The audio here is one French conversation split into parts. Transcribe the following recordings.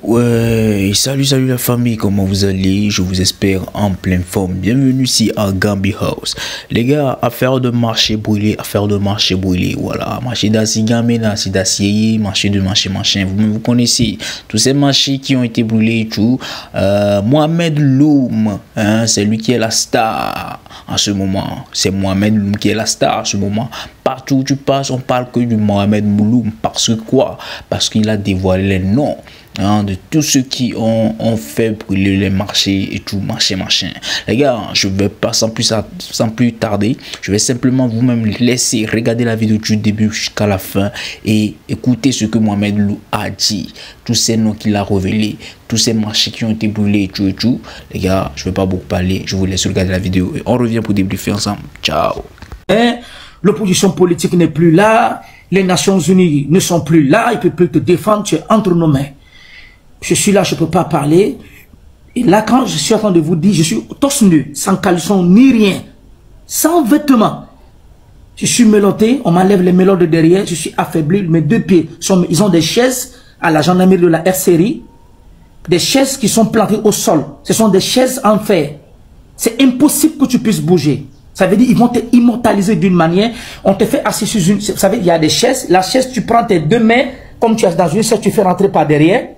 Ouais, salut la famille, comment vous allez? Je vous espère en pleine forme. Bienvenue ici à Gambi House. Les gars, affaire de marché brûlé, voilà. Marché d'Assigamena, c'est d'acier, marché de marché machin. Vous connaissez tous ces marchés qui ont été brûlés et tout. Mohamed Loum, hein, c'est lui qui est la star en ce moment. C'est Mohamed Loum qui est la star en ce moment. Partout où tu passes, on parle que du Mohamed Loum. Parce que quoi? Parce qu'il a dévoilé les noms. Hein, de tous ceux qui ont fait brûler les marchés et tout, machin. Les gars, je vais pas sans plus tarder, je vais simplement vous-même laisser regarder la vidéo du début jusqu'à la fin et écouter ce que Mohamed Loum a dit, tous ces noms qu'il a révélés, tous ces marchés qui ont été brûlés et tout. Les gars, je vais pas beaucoup parler, je vous laisse regarder la vidéo et on revient pour débriefer ensemble. Ciao. L'opposition politique n'est plus là, les Nations Unies ne sont plus là, ils ne peuvent plus te défendre, tu es entre nos mains. Je suis là, je ne peux pas parler. Et là, quand je suis en train de vous dire, je suis torse nu, sans caleçon ni rien, sans vêtements. Je suis mélotté, on m'enlève les mélots de derrière, je suis affaibli, mes deux pieds, ils ont des chaises à la gendarmerie de la RCRI, des chaises qui sont plantées au sol. Ce sont des chaises en fer. C'est impossible que tu puisses bouger. Ça veut dire qu'ils vont te immortaliser d'une manière. On te fait assis sur une... Vous savez, il y a des chaises. La chaise, tu prends tes deux mains, comme tu es dans une chaise, tu fais rentrer par derrière.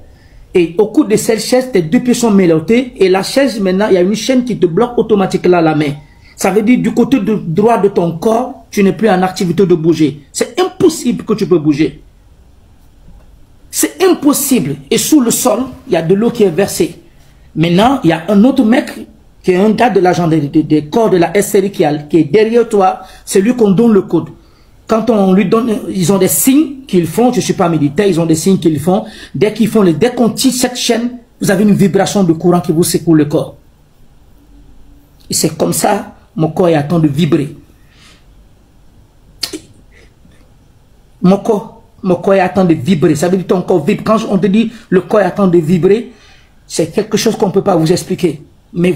Et au cours de cette chaise, tes deux pieds sont mélottés. Et la chaise, maintenant, il y a une chaîne qui te bloque automatiquement la main. Ça veut dire du côté droit de ton corps, tu n'es plus en activité de bouger. C'est impossible que tu peux bouger. C'est impossible. Et sous le sol, il y a de l'eau qui est versée. Maintenant, il y a un autre mec qui est un gars de la gendarmerie, des corps de la SRI qui est derrière toi. C'est lui qu'on donne le code. Quand on lui donne, ils ont des signes qu'ils font, je ne suis pas militaire, ils ont des signes qu'ils font. Dès qu'on tire cette chaîne, vous avez une vibration de courant qui vous secoue le corps. Et c'est comme ça, mon corps est en train de vibrer. Mon corps est en train de vibrer. Ça veut dire que ton corps vibre. Quand on te dit le corps est en train de vibrer, c'est quelque chose qu'on ne peut pas vous expliquer. Mais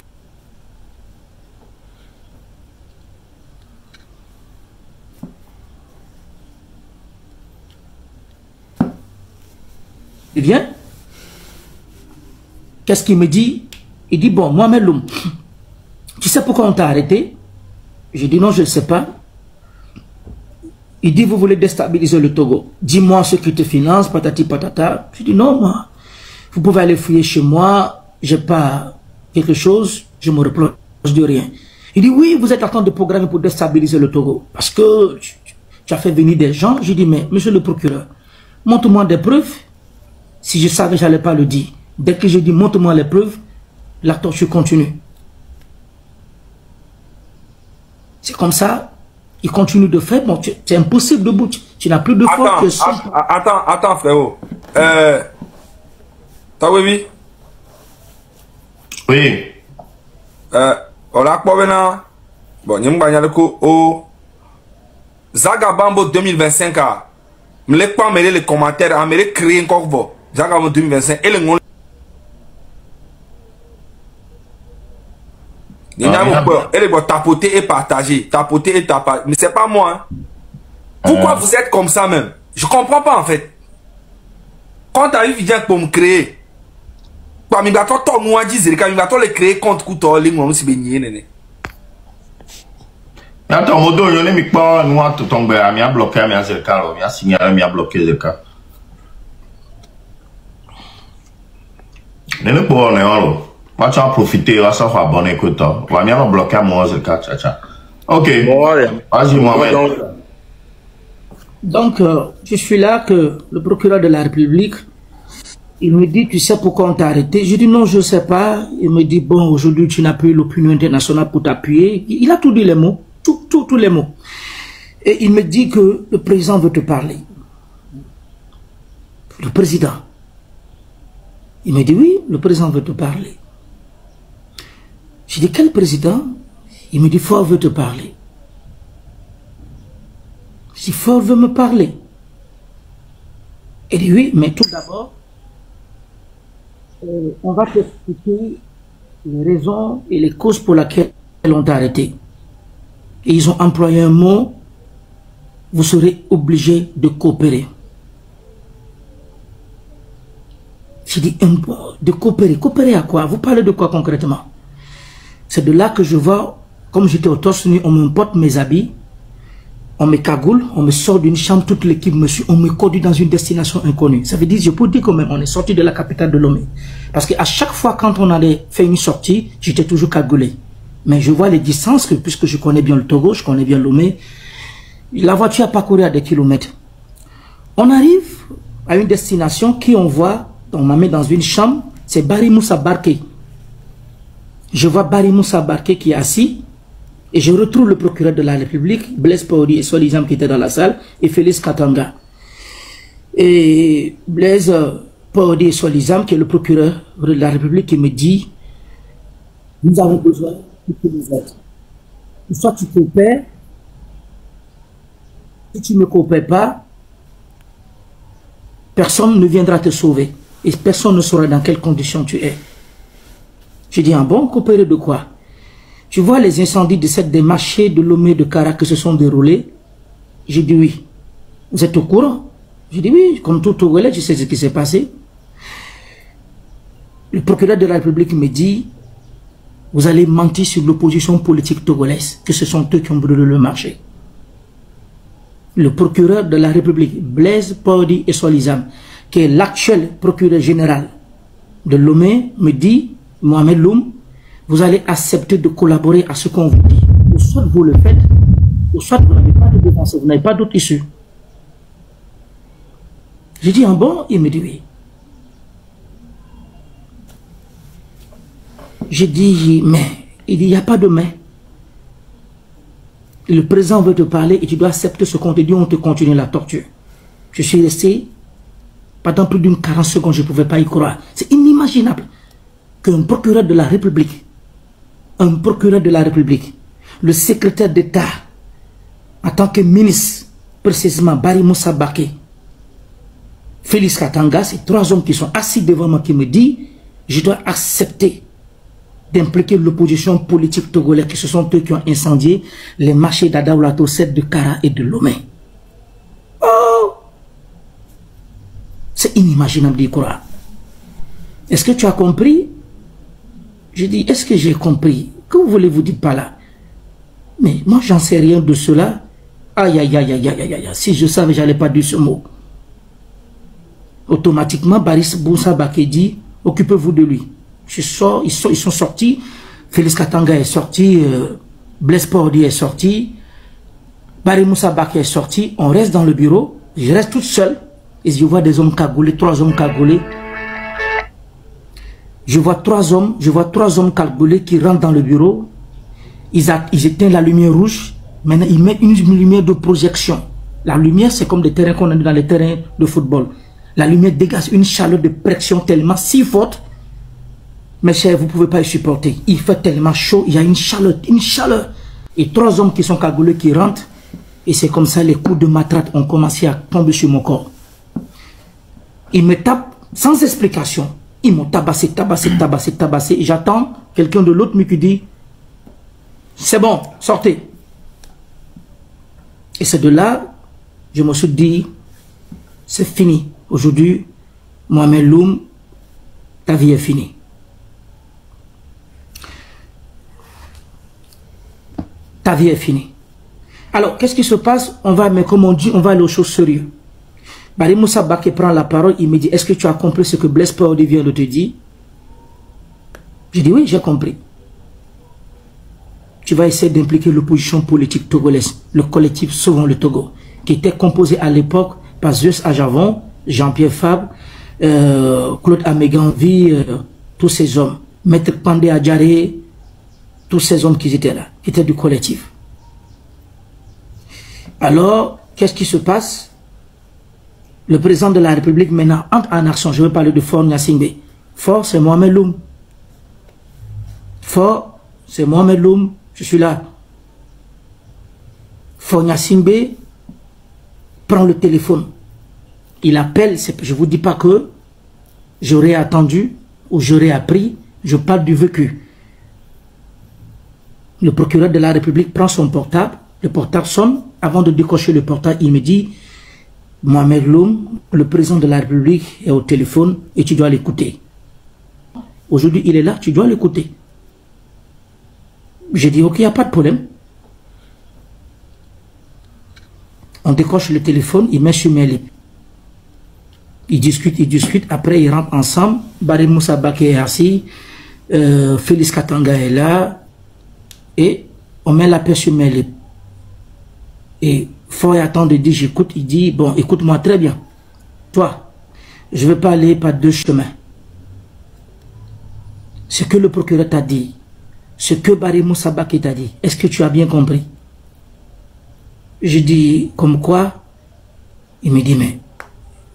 il vient. Qu'est-ce qu'il me dit? Il dit, bon, Mohamed Loum, tu sais pourquoi on t'a arrêté? J'ai dit, non, je ne sais pas. Il dit, vous voulez déstabiliser le Togo. Dis-moi ce qui te finance, patati patata. Je dis, non, moi, vous pouvez aller fouiller chez moi, j'ai pas quelque chose, je me reproche de rien. Il dit, oui, vous êtes en train de programmer pour déstabiliser le Togo. Parce que tu as fait venir des gens. J'ai dit, mais monsieur le procureur, montre-moi des preuves. Si je savais, je n'allais pas le dire. Dès que j'ai dit, montre-moi les preuves, la torture continue. C'est comme ça, il continue de faire. Bon, c'est impossible de bouger. Tu n'as plus de force. Attends, frérot. T'as vu? Oui. On a quoi maintenant? Bon, nous avons au Zagabambo 2025. Je ne pas mêler les commentaires, je vais créer encore. Zagabambo 2025 et le monde. Il y a peur. Elle est tapoter et partager. Tapoter et tapoter. Mais c'est pas moi. Hein. Pourquoi vous êtes comme ça même? Je comprends pas en fait. Quand tu arrives pour me créer, quand tu as le créer contre Kouto, Attends, modo, je n'ai pas nous tout tombé à mi a bloqué à mi a zerka, mi a signé à mi a bloqué zerka. Ne ne pas ne alors. Moi tu as profité, va ça faire bonne écoute. Va mi a bloqué à moi zerka, tcha. Ok. Vas-y Mohamed. Donc, je suis là que le procureur de la République, il me dit, tu sais pourquoi on t'a arrêté? Je dis non, je ne sais pas. Il me dit, bon, aujourd'hui tu n'as plus l'opinion internationale pour t'appuyer. Il a tout dit les mots. Tous les mots. Et il me dit que le président veut te parler. Le président. Il me dit oui, le président veut te parler. Je dis quel président? Il me dit Faure veut te parler. Je dis Faure veut me parler. Il dit oui, mais tout d'abord, on va t'expliquer les raisons et les causes pour lesquelles on t'a arrêté. Et ils ont employé un mot, vous serez obligé de coopérer. J'ai dit, de coopérer. Coopérer à quoi? Vous parlez de quoi concrètement? C'est de là que je vois, comme j'étais au torse nu, on me porte mes habits, on me cagoule, on me sort d'une chambre, toute l'équipe me suit, on me conduit dans une destination inconnue. Ça veut dire, je peux dire quand même, on est sorti de la capitale de Lomé. Parce qu'à chaque fois, quand on allait faire une sortie, j'étais toujours cagoulé. Mais je vois les distances, puisque je connais bien le Togo, je connais bien Lomé. La voiture a parcouru à des kilomètres. On arrive à une destination qui on voit, on m'a mis dans une chambre, c'est Barry Moussa Barké. Je vois Barry Moussa Barké qui est assis, et je retrouve le procureur de la République, Blaise Paoli et Solizam qui étaient dans la salle, et Félix Katanga. Et Blaise Paoli et Solizam, qui est le procureur de la République, qui me dit, nous avons besoin de que nous aides. Soit tu coopères, si tu ne coopères pas, personne ne viendra te sauver. Et personne ne saura dans quelles conditions tu es. Je dis, ah bon, coopérer de quoi? Tu vois les incendies de cette des marchés de Lomé de Kara qui se sont déroulés? J'ai dit oui. Vous êtes au courant? J'ai dit oui, comme tout Togolais, je sais ce qui s'est passé. Le procureur de la République me dit, vous allez mentir sur l'opposition politique togolaise, que ce sont eux qui ont brûlé le marché. Le procureur de la République, Blaise Paoli et Solizam, qui est l'actuel procureur général de Lomé, me dit, Mohamed Loum, vous allez accepter de collaborer à ce qu'on vous dit. Ou soit vous le faites, ou soit vous n'avez pas de défense, vous n'avez pas d'autre issue. J'ai dit, ah bon? Il me dit oui. J'ai dit, mais, il dit, il n'y a pas de mais. Le président veut te parler et tu dois accepter ce qu'on te dit, on te continue la torture. Je suis resté, pendant plus d'une 40 secondes, je ne pouvais pas y croire. C'est inimaginable qu'un procureur de la République, le secrétaire d'État, en tant que ministre, précisément Barry Moussa Barké, Félix Katanga, ces trois hommes qui sont assis devant moi qui me disent, je dois accepter d'impliquer l'opposition politique togolaise, qui ce sont eux qui ont incendié les marchés d'Adaoulato 7 de Kara et de Lomé. Oh! C'est inimaginable d'y croire. Est-ce que tu as compris? Je dis, est-ce que j'ai compris? Que voulez-vous dire par là? Mais moi, j'en sais rien de cela. Aïe, aïe, aïe, aïe, aïe, aïe, aïe. Si je savais, j'allais pas dire ce mot. Automatiquement, Baris Moussa Barké dit, occupez-vous de lui. Je sors, ils sont sortis. Félix Katanga est sorti, Blaise Paoli est sorti, Barry Moussa Barké est sorti. On reste dans le bureau. Je reste toute seule. Et je vois des hommes cagoulés, 3 hommes cagoulés. Je vois trois hommes cagoulés qui rentrent dans le bureau. Ils éteignent la lumière rouge. Maintenant, ils mettent une lumière de projection. La lumière, c'est comme des terrains qu'on a dans les terrains de football. La lumière dégage une chaleur de pression tellement si forte. Mes chers, vous ne pouvez pas y supporter. Il fait tellement chaud, il y a une chaleur. Et 3 hommes qui sont cagoulés qui rentrent. Et c'est comme ça, les coups de matraque ont commencé à tomber sur mon corps. Ils me tapent sans explication. Ils m'ont tabassé. Et j'attends quelqu'un de l'autre qui dit, c'est bon, sortez. Et c'est de là, je me suis dit, c'est fini. Aujourd'hui, Mohamed Loum, ta vie est finie. Ta vie est finie. Alors, qu'est-ce qui se passe? On va, mais comme on dit, on va aller aux choses sérieuses. Barry Moussa Barké prend la parole, il me dit, est-ce que tu as compris ce que Blaise Paoli vient de te dire? J'ai dit, oui, j'ai compris. Tu vas essayer d'impliquer l'opposition politique togolaise, le collectif Sauvons le Togo, qui était composé à l'époque par Zeus Ajavon, Jean-Pierre Fabre, Claude Améganvi, tous ces hommes, Maître Pandé Adjaré, tous ces hommes qui étaient là, qui étaient du collectif. Alors, qu'est-ce qui se passe? Le président de la République maintenant entre en action. Je vais parler de Faure Gnassingbé. Faure, c'est Mohamed Loum. Faure, c'est Mohamed Loum. Je suis là. Faure Gnassingbé prend le téléphone. Il appelle. Je ne vous dis pas que j'aurais attendu ou j'aurais appris. Je parle du vécu. Le procureur de la République prend son portable. Le portable sonne. Avant de décocher le portable, il me dit, Mohamed Loum, le président de la République, est au téléphone et tu dois l'écouter. Aujourd'hui, il est là, tu dois l'écouter. J'ai dit, ok, il n'y a pas de problème. On décroche le téléphone, il met sur mes lips. Ils discutent, après ils rentrent ensemble. Barry Moussa Baké est assis, Félix Katanga est là, et on met la paix sur mes lips. Et Foy attend de dire, j'écoute, il dit, bon, écoute-moi très bien. Toi, je ne veux pas aller par deux chemins. Ce que le procureur t'a dit, ce que Barry Moussa Baké t'a dit, est-ce que tu as bien compris? Je dis, comme quoi? Il me dit, mais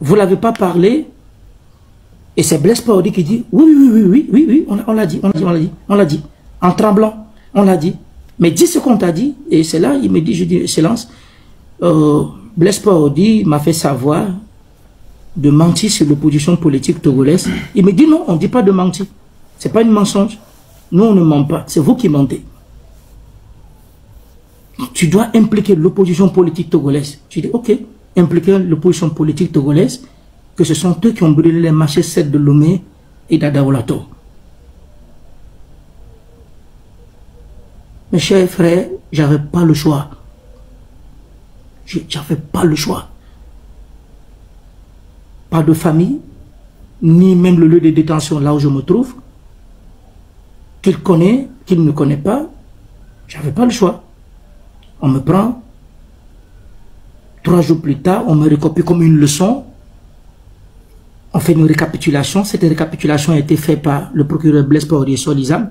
vous ne l'avez pas parlé? Et c'est Blaise Paordi qui dit, oui, on l'a dit, en tremblant, on l'a dit. Mais dis ce qu'on t'a dit, et c'est là, il me dit, je dis, excellence, Blaise Paordi m'a fait savoir de mentir sur l'opposition politique togolaise. Il me dit, non, on ne dit pas de mentir. Ce n'est pas une mensonge. Nous, on ne ment pas, c'est vous qui mentez. Tu dois impliquer l'opposition politique togolaise. Je dis, ok, impliquer l'opposition politique togolaise, que ce sont eux qui ont brûlé les marchés 7 de Lomé et d'Adaolato. Mes chers frères, j'avais pas le choix. J'avais pas le choix. Pas de famille, ni même le lieu de détention là où je me trouve, qu'il connaît, qu'il ne connaît pas, j'avais pas le choix. On me prend, 3 jours plus tard, on me recopie comme une leçon. On fait une récapitulation. Cette récapitulation a été faite par le procureur Blaise Paordi Solizam,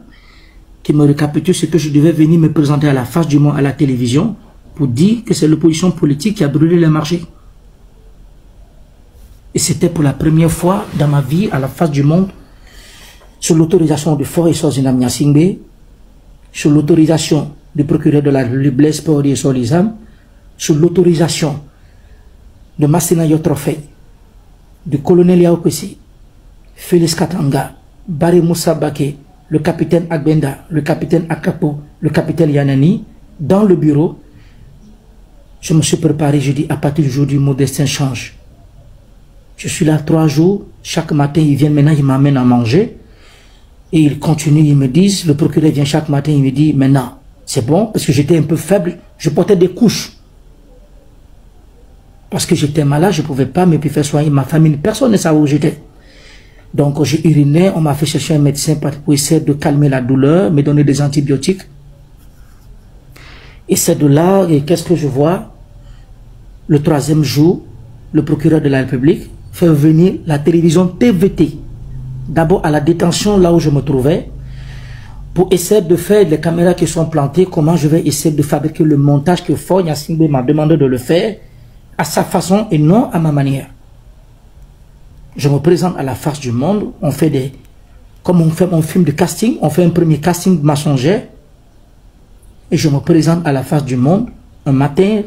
qui me récapitule ce que je devais venir me présenter à la face du monde à la télévision pour dire que c'est l'opposition politique qui a brûlé les marchés. Et c'était pour la première fois dans ma vie à la face du monde, sur l'autorisation de Foy Sozinam Nyasingbe, sur l'autorisation du procureur de la République Blaise Paordi Solizam, sur l'autorisation de Massena Yotrofei, du colonel Yaopesi, Félix Katanga, Barry Moussa Baké, le capitaine Agbenda, le capitaine Akapo, le capitaine Yanani, dans le bureau. Je me suis préparé, je dis, à partir du jour du mon destin change. Je suis là 3 jours, chaque matin, ils viennent maintenant, ils m'amènent à manger, et ils continuent, ils me disent, le procureur vient chaque matin, il me dit, maintenant, c'est bon, parce que j'étais un peu faible, je portais des couches. Parce que j'étais malade, je ne pouvais pas me faire soigner ma famille, personne ne savait où j'étais. Donc j'ai uriné, on m'a fait chercher un médecin pour essayer de calmer la douleur, me donner des antibiotiques. Et c'est de là, qu'est-ce que je vois? Le 3e jour, le procureur de la République fait venir la télévision TVT, d'abord à la détention, là où je me trouvais, pour essayer de faire les caméras qui sont plantées, comment je vais essayer de fabriquer le montage que Foy Nyasingbe m'a demandé de le faire, à sa façon et non à ma manière. Je me présente à la face du monde, on fait des... Comme on fait mon film de casting, on fait un premier casting mensonger, et je me présente à la face du monde, un matin,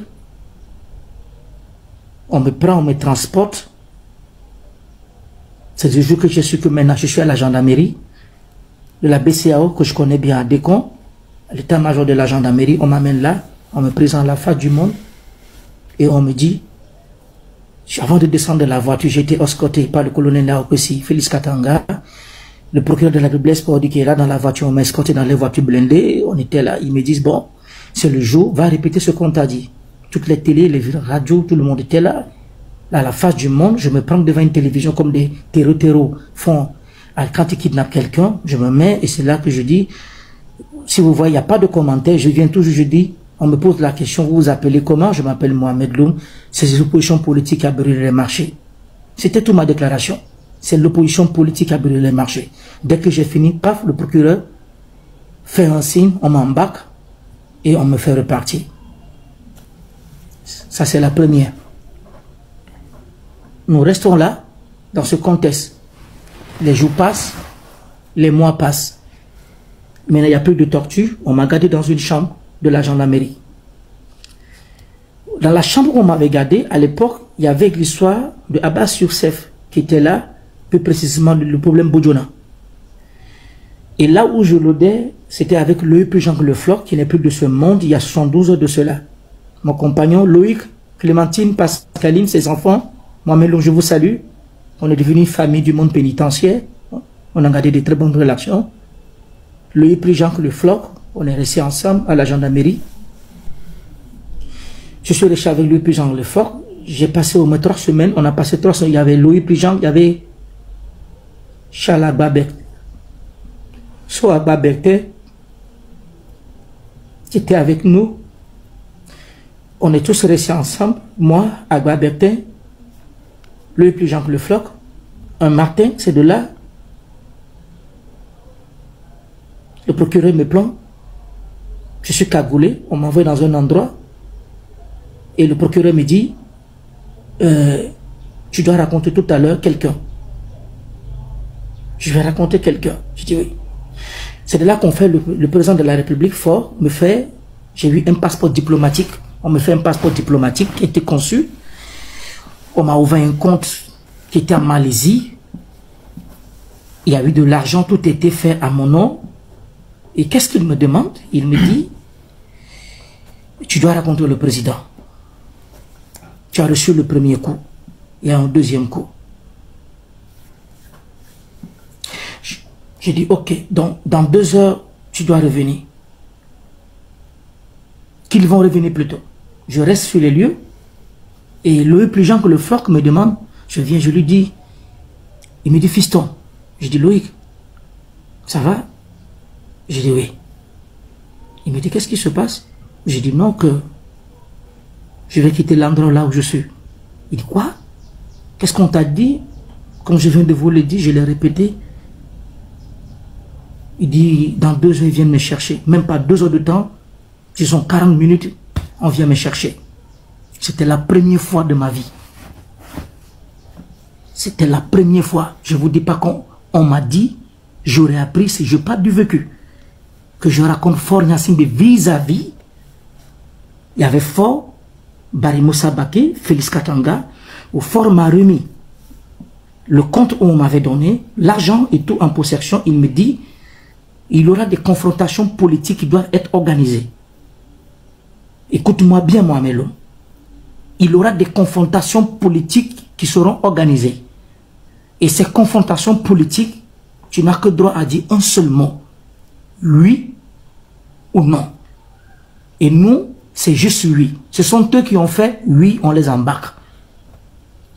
on me prend, on me transporte. C'est le jour que je suis que maintenant, je suis à la gendarmerie, de la BCAO, que je connais bien à Décon, l'état-major de la gendarmerie, on m'amène là, on me présente à la face du monde, et on me dit, avant de descendre de la voiture, j'ai été escorté par le colonel Naokesi, Félix Katanga, le procureur de la République Blaise Paordi qui est là dans la voiture, on m'a escorté dans les voitures blindées, on était là, ils me disent, bon, c'est le jour, va répéter ce qu'on t'a dit. Toutes les télés, les radios, tout le monde était là, à la face du monde, je me prends devant une télévision comme des terreaux font, quand ils kidnappent quelqu'un, je me mets, et c'est là que je dis, si vous voyez, il n'y a pas de commentaires, je viens toujours, je dis, on me pose la question, vous vous appelez comment? Je m'appelle Mohamed Loum. C'est l'opposition politique qui a brûlé les marchés. C'était toute ma déclaration. C'est l'opposition politique qui a brûlé les marchés. Dès que j'ai fini, paf, le procureur fait un signe, on m'embarque et on me fait repartir. Ça, c'est la première. Nous restons là, dans ce contexte. Les jours passent, les mois passent. Maintenant, il n'y a plus de torture. On m'a gardé dans une chambre de la gendarmerie. Dans la chambre où on m'avait gardé, à l'époque, il y avait l'histoire de Abbas Youssef qui était là, plus précisément le problème Bodjona. Et là où je l'audais, c'était avec Loïc Jean Le Floch, qui n'est plus de ce monde, il y a 72 heures de cela. Mon compagnon Loïc Clémentine, Pascaline, ses enfants, moi-même, je vous salue. On est devenu une famille du monde pénitentiaire. On a gardé de très bonnes relations. Loïc plus Jean que le Floc, on est restés ensemble à la gendarmerie. Je suis resté avec Loïc plus Jean le Floc. J'ai passé au moins 3 semaines. On a passé 3 semaines. Il y avait Loïc plus Jean, il y avait Chala Babek. Soit Babek, qui était avec nous. On est tous restés ensemble. Moi, Agba Bertin, Loïc plus Jean que le Floc. Un matin, c'est de là. Le procureur me plaint. Je suis cagoulé. On m'envoie dans un endroit. Et le procureur me dit, tu dois raconter tout à l'heure quelqu'un. Je vais raconter quelqu'un. Je dis oui. C'est de là qu'on fait le président de la République fort me fait, j'ai eu un passeport diplomatique. On me fait un passeport diplomatique qui était conçu. On m'a ouvert un compte qui était en Malaisie. Il y a eu de l'argent, tout était fait à mon nom. Et qu'est-ce qu'il me demande? Il me dit, tu dois raconter le président. Tu as reçu le premier coup. Il y a un deuxième coup. J'ai dit, ok, donc dans 2 heures, tu dois revenir. Qu'ils vont revenir plus tôt. Je reste sur les lieux. Et Loïc plus Jean que le Floc me demande, je viens, je lui dis, il me dit, fiston. Je dis, Loïc, ça va? Je dis, oui. Il me dit, qu'est-ce qui se passe? Je dis, non, que je vais quitter l'endroit là où je suis. Il dit, quoi? Qu'est-ce qu'on t'a dit? Comme je viens de vous le dire, je l'ai répété. Il dit, dans 2 heures, ils viennent me chercher. Même pas 2 heures de temps. Disons 40 minutes, on vient me chercher. C'était la première fois de ma vie. C'était la première fois. Je ne vous dis pas qu'on m'a dit, j'aurais appris si je n'ai pas du vécu. Que je raconte fort Nyassimbe vis-à-vis. Il y avait fort Barry Moussa Baké, Félix Katanga, au fort m'a remis le compte où on m'avait donné, l'argent et tout en possession. Il me dit, il y aura des confrontations politiques qui doivent être organisées. Écoute-moi bien, Mohamed Lom. Il y aura des confrontations politiques qui seront organisées. Et ces confrontations politiques, tu n'as que droit à dire un seul mot. Oui ou non. Et nous, c'est juste oui. Ce sont eux qui ont fait oui, on les embarque.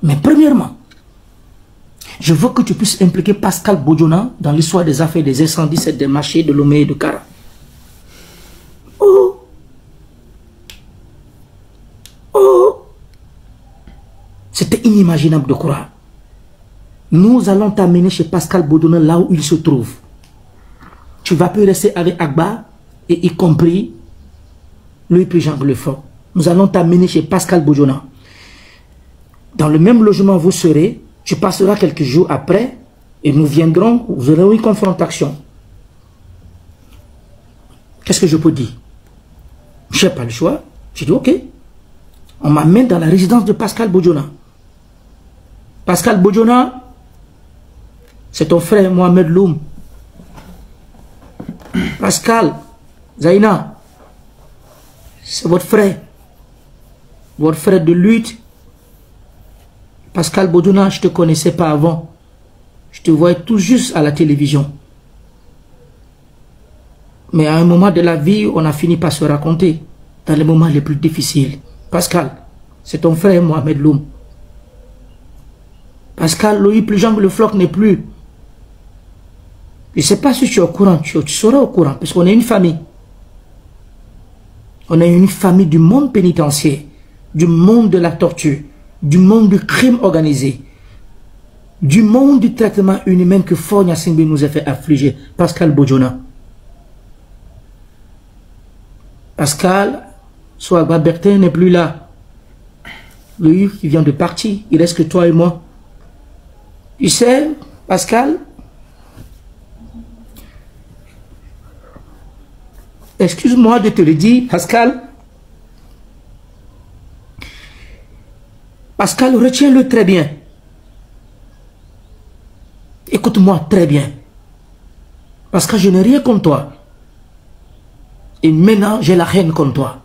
Mais premièrement, je veux que tu puisses impliquer Pascal Bodjona dans l'histoire des affaires des incendies, des marchés de Lomé et de Kara. Oh! Oh! C'était inimaginable de croire. Nous allons t'amener chez Pascal Bodjona là où il se trouve. Tu vas plus rester avec Agba et y compris Loïc plus Jean le Floc. Nous allons t'amener chez Pascal Bodjona. Dans le même logement vous serez. Tu passeras quelques jours après et nous viendrons, vous aurez une confrontation. Qu'est-ce que je peux dire? Je n'ai pas le choix. J'ai dit ok. On m'amène dans la résidence de Pascal Bodjona. Pascal Bodjona, c'est ton frère Mohamed Loum. Pascal, Zaina, c'est votre frère de lutte. Pascal Bodjona, je ne te connaissais pas avant. Je te voyais tout juste à la télévision. Mais à un moment de la vie, on a fini par se raconter. Dans les moments les plus difficiles. Pascal, c'est ton frère Mohamed Loum. Pascal, Loïc plus Jean le Floc n'est plus. Je ne sais pas si tu es au courant. Tu seras au courant. Parce qu'on est une famille. On est une famille du monde pénitentiaire. Du monde de la torture. Du monde du crime organisé, du monde du traitement inhumain que Fort Nyassimbe nous a fait affliger. Pascal Bodjona. Pascal, soit Agba Bertin n'est plus là. Lui, il vient de partir. Il reste que toi et moi. Tu sais, Pascal, excuse-moi de te le dire, Pascal. Pascal, retiens-le très bien. Écoute-moi très bien. Parce que je n'ai rien contre toi. Et maintenant, j'ai la haine contre toi.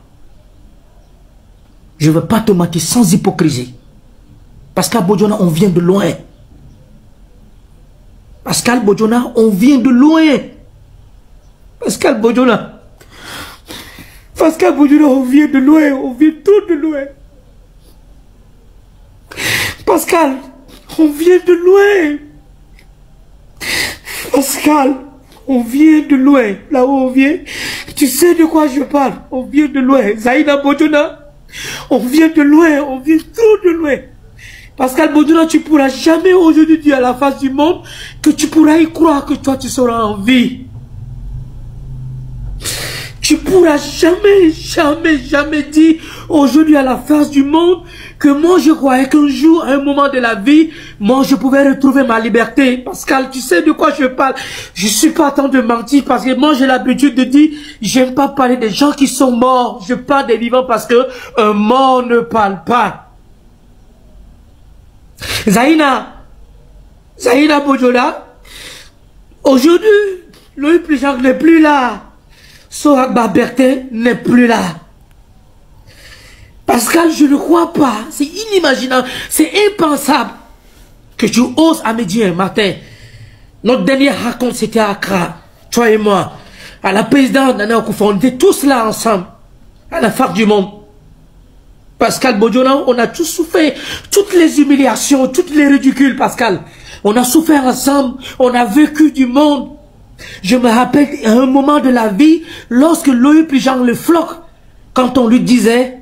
Je ne veux pas te mentir sans hypocrisie. Pascal Bodiona, on vient de loin. Pascal Bodiona, on vient de loin. Pascal Bodiona. Pascal Bodiona, on vient de loin. On vient tout de loin. Pascal, on vient de loin. Pascal, on vient de loin. Là où on vient, tu sais de quoi je parle. On vient de loin. Zaïna Bodiona, on vient de loin. On vient trop de loin. Pascal Bodiona, tu ne pourras jamais aujourd'hui dire à la face du monde que tu pourras y croire que toi tu seras en vie. Tu ne pourras jamais dire aujourd'hui à la face du monde que moi je croyais qu'un jour, à un moment de la vie, moi je pouvais retrouver ma liberté. Pascal, tu sais de quoi je parle. Je ne suis pas en train de mentir parce que moi j'ai l'habitude de dire, j'aime pas parler des gens qui sont morts. Je parle des vivants parce que un mort ne parle pas. Zaïna Bodiona, aujourd'hui, Loïc Plichang n'est plus là. Sohagba Bertin n'est plus là. Pascal, je ne crois pas. C'est inimaginable. C'est impensable que tu oses à me dire un matin. Notre dernier raconte, c'était à Accra. Toi et moi. À la présidente Nana Akufo, on était tous là ensemble. À la face du monde. Pascal Bodiona, on a tous souffert. Toutes les humiliations, toutes les ridicules, Pascal. On a souffert ensemble. On a vécu du monde. Je me rappelle à un moment de la vie, lorsque Loïc Plichang le floc, quand on lui disait,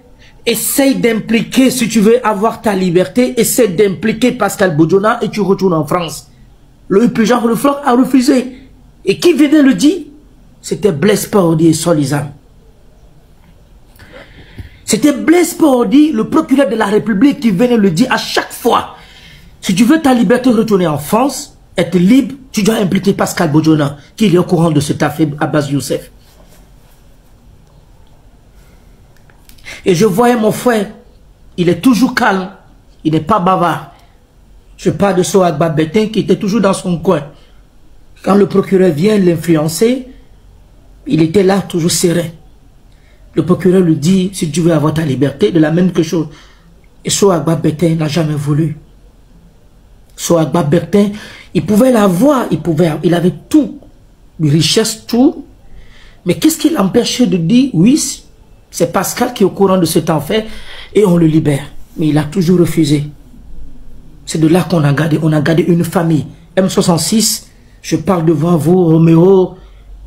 essaye d'impliquer, si tu veux avoir ta liberté, essaye d'impliquer Pascal Bodiona et tu retournes en France. Loïc Plichang le floc a refusé. Et qui venait le dire? C'était Blaise Paordi et Solizam. C'était Blaise Paordi, le procureur de la République, qui venait le dire à chaque fois. Si tu veux ta liberté retourner en France, être libre, tu dois impliquer Pascal Bodiona, qui est au courant de cette affaire Abbas Youssef. Et je voyais mon frère, il est toujours calme, il n'est pas bavard. Je parle de Sohagba Bertin qui était toujours dans son coin. Quand le procureur vient l'influencer, il était là toujours serein. Le procureur lui dit, si tu veux avoir ta liberté, de la même chose. Et Sohagba Bertin n'a jamais voulu. Sohagba Bertin, il pouvait l'avoir, il avait tout, une richesse, tout. Mais qu'est-ce qui l'empêchait de dire, oui, c'est Pascal qui est au courant de cet enfer et on le libère. Mais il a toujours refusé. C'est de là qu'on a gardé une famille. M66, je parle devant vous, Roméo,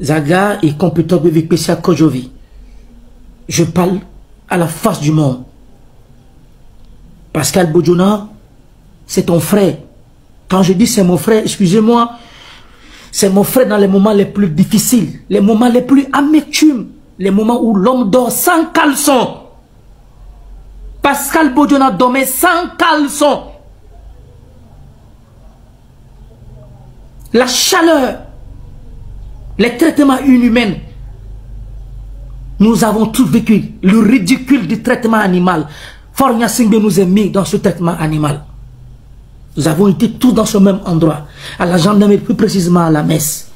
Zaga et compétent de Vipessia Kojovi. Je parle à la face du monde. Pascal Bodiona, c'est ton frère. Quand je dis c'est mon frère, excusez-moi, c'est mon frère dans les moments les plus difficiles, les moments les plus amertumes, les moments où l'homme dort sans caleçon. Pascal Bodiona dormait sans caleçon. La chaleur, les traitements inhumains, nous avons tous vécu le ridicule du traitement animal. Fornia Singbe nous a mis dans ce traitement animal. Nous avons été tous dans ce même endroit, à la gendarmerie, plus précisément à la messe.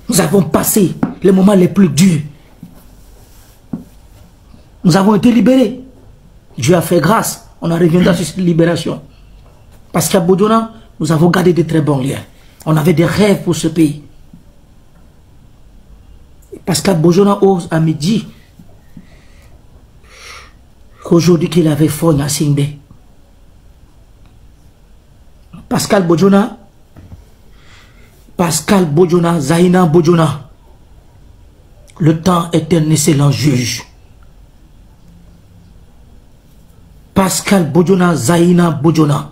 Nous avons passé les moments les plus durs. Nous avons été libérés. Dieu a fait grâce. On a reviendra sur cette libération. Parce qu'à Bodiona, nous avons gardé de très bons liens. On avait des rêves pour ce pays. Pascal Bodiona ose à midi qu'aujourd'hui qu'il avait Fornia Singbe. Pascal Bodiona, Zaïna Bodiona, le temps est un excellent juge. Pascal Bodiona, Zaïna Bodiona,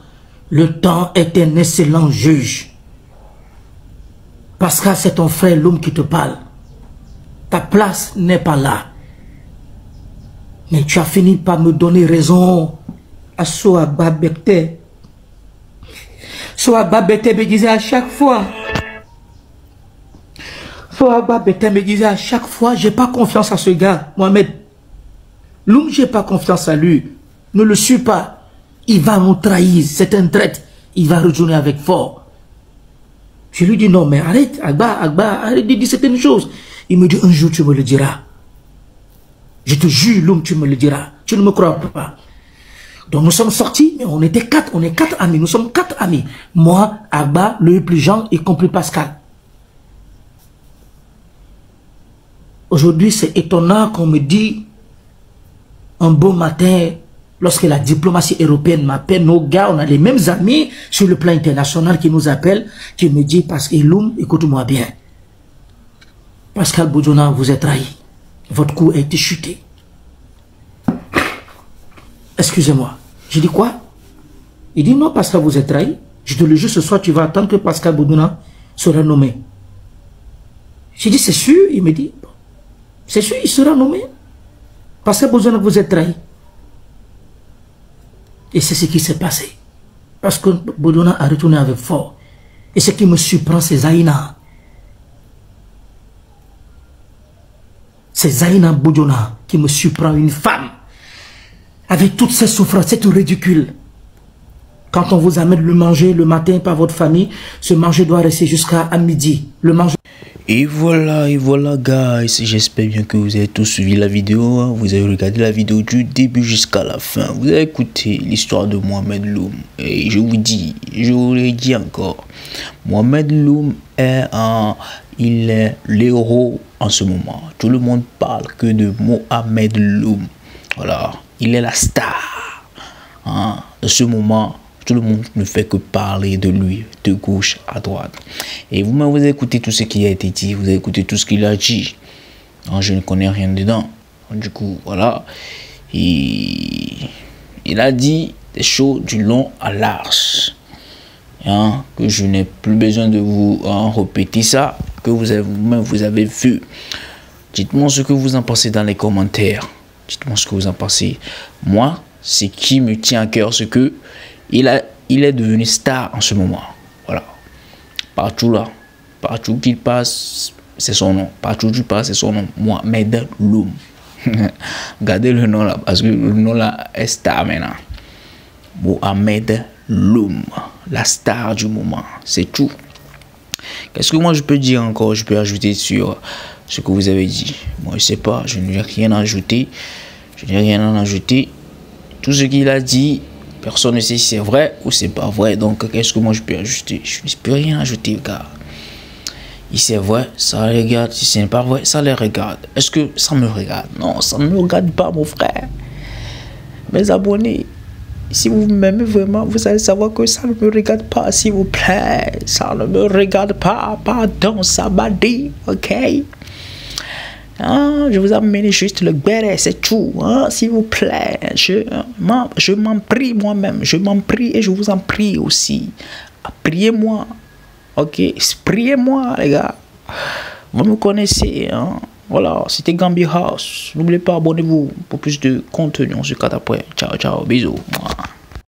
le temps est un excellent juge. Pascal, c'est ton frère, l'homme qui te parle. Ta place n'est pas là. Mais tu as fini par me donner raison à Sohagba Bertin. Sohagba Bertin me disait à chaque fois. Sohagba Bertin me disait à chaque fois, j'ai pas confiance à ce gars, Mohamed. L'homme, j'ai pas confiance à lui. Ne le suis pas. Il va nous trahir. C'est un traître. Il va retourner avec fort. Je lui dis non, mais arrête, Agba, arrête de dire certaines choses. Il me dit un jour tu me le diras. Je te jure, l'homme, tu me le diras. Tu ne me crois pas. Donc nous sommes sortis, mais on était 4, on est 4 amis, nous sommes 4 amis. Moi, Agba, le plus Jean, y compris Pascal. Aujourd'hui, c'est étonnant qu'on me dit, un beau matin, lorsque la diplomatie européenne m'appelle, nos gars, on a les mêmes amis sur le plan international qui nous appellent, qui me dit, parce qu'Eloum, écoute-moi bien. Pascal Boudjouna, vous êtes trahi. Votre coup a été chuté. Excusez-moi. J'ai dit quoi? Il dit non, Pascal, vous êtes trahi. Je te le jure, ce soir, tu vas attendre que Pascal Boudjouna sera nommé. J'ai dit, c'est sûr? Il me dit, c'est sûr, il sera nommé. Pascal Boudjouna, vous êtes trahi. Et c'est ce qui s'est passé. Parce que Boudjouna a retourné avec fort. Et ce qui me surprend, c'est Zaïna. C'est Zaïna Boudjouna qui me surprend, une femme. Avec toutes ces souffrances, c'est tout ridicule. Quand on vous amène le manger le matin par votre famille, ce manger doit rester jusqu'à midi. Le manger... Et voilà, guys, j'espère bien que vous avez tous suivi la vidéo, hein. Vous avez regardé la vidéo du début jusqu'à la fin, vous avez écouté l'histoire de Mohamed Loum, et je vous dis, je vous l'ai dit encore, Mohamed Loum est il est l'héros en ce moment. Tout le monde parle que de Mohamed Loum, voilà, il est la star, hein. De ce moment. Tout le monde ne fait que parler de lui, de gauche à droite. Et vous-même, vous avez écouté tout ce qui a été dit, vous avez écouté tout ce qu'il a dit. Non, je ne connais rien dedans. Du coup, voilà. Il a dit des choses du long à large. Hein, que je n'ai plus besoin de vous répéter ça, que vous-même vous avez vu. Dites-moi ce que vous en pensez dans les commentaires. Dites-moi ce que vous en pensez. Moi, ce qui me tient à cœur, c'est que il est devenu star en ce moment. Voilà. Partout là. Partout qu'il passe, c'est son nom. Partout qu'il passe, c'est son nom. Mohamed Loum. Regardez le nom là. Parce que le nom là est star maintenant. Mohamed Loum. La star du moment. C'est tout. Qu'est-ce que moi je peux dire encore? Je peux ajouter sur ce que vous avez dit. Moi je sais pas. Je n'ai rien à ajouter. Je n'ai rien à ajouter. Tout ce qu'il a dit, personne ne sait si c'est vrai ou c'est pas vrai. Donc, qu'est-ce que moi je peux ajouter? Je ne peux rien ajouter, gars. Si c'est vrai, ça les regarde. Si ce n'est pas vrai, ça les regarde. Est-ce que ça me regarde? Non, ça ne me regarde pas, mon frère. Mes abonnés, si vous m'aimez vraiment, vous allez savoir que ça ne me regarde pas, s'il vous plaît. Ça ne me regarde pas. Pardon, ça m'a dit, ok? Hein, je vous amène juste le béret, c'est tout, hein, s'il vous plaît. Je m'en prie moi-même, je m'en prie et je vous en prie aussi. Priez-moi, ok, priez-moi les gars. Vous me connaissez, hein. Voilà, c'était Gambi House. N'oubliez pas, abonnez-vous pour plus de contenu. On se capte après. Ciao, ciao, bisous.